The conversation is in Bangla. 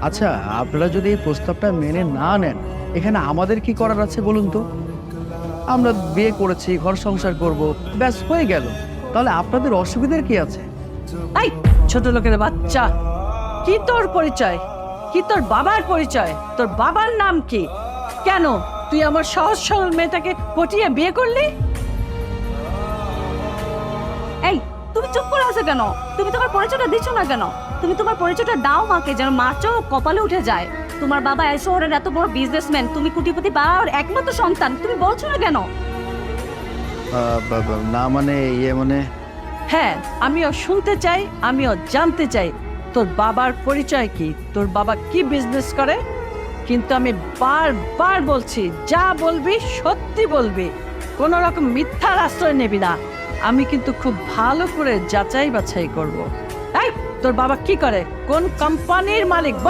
আচ্ছা, আপনারা যদি এই প্রস্তাবটা মেনে না নেন, এখানে আমাদের কি করার আছে বলুন তো? আমরা বিয়ে করেছি, ঘর সংসার করব, ব্যাস হয়ে গেল। তাহলে আপনাদের অসুবিধার কি আছে? এই ছোট লোকের বাচ্চা, কি তোর পরিচয়? কি তোর বাবার পরিচয়? তোর বাবার নাম কি? কেন তুই আমার সহজ সরল মেয়েটাকে পটিয়ে বিয়ে করলি? এই, তুমি চুপ করে আছো কেন? তুমি তোমার পরিচয়টা দিচ্ছ না কেন? তুমি তোমার পরিচয়টা দাও মাকে, যেন মার চোখ কপালে উঠে যায়। তোমার বাবা এই শহরের এত বড় বিজনেসম্যান, তুমি কোটিপতি বাবার একমাত্র সন্তান, তুমি বলছো না কেন? না মানে মানে হ্যাঁ, আমিও শুনতে চাই, আমিও জানতে চাই তোর বাবার পরিচয় কি, তোর বাবা কি বিজনেস করে। কিন্তু আমি বারবার বলছি, যা বলবি সত্যি বলবি, কোন রকম মিথ্যার আশ্রয় নেবি না। আমি কিন্তু খুব ভালো করে যাচাই বাছাই করব। এই তোর বাবা কি করে, কোন কোম্পানির মালিক বল।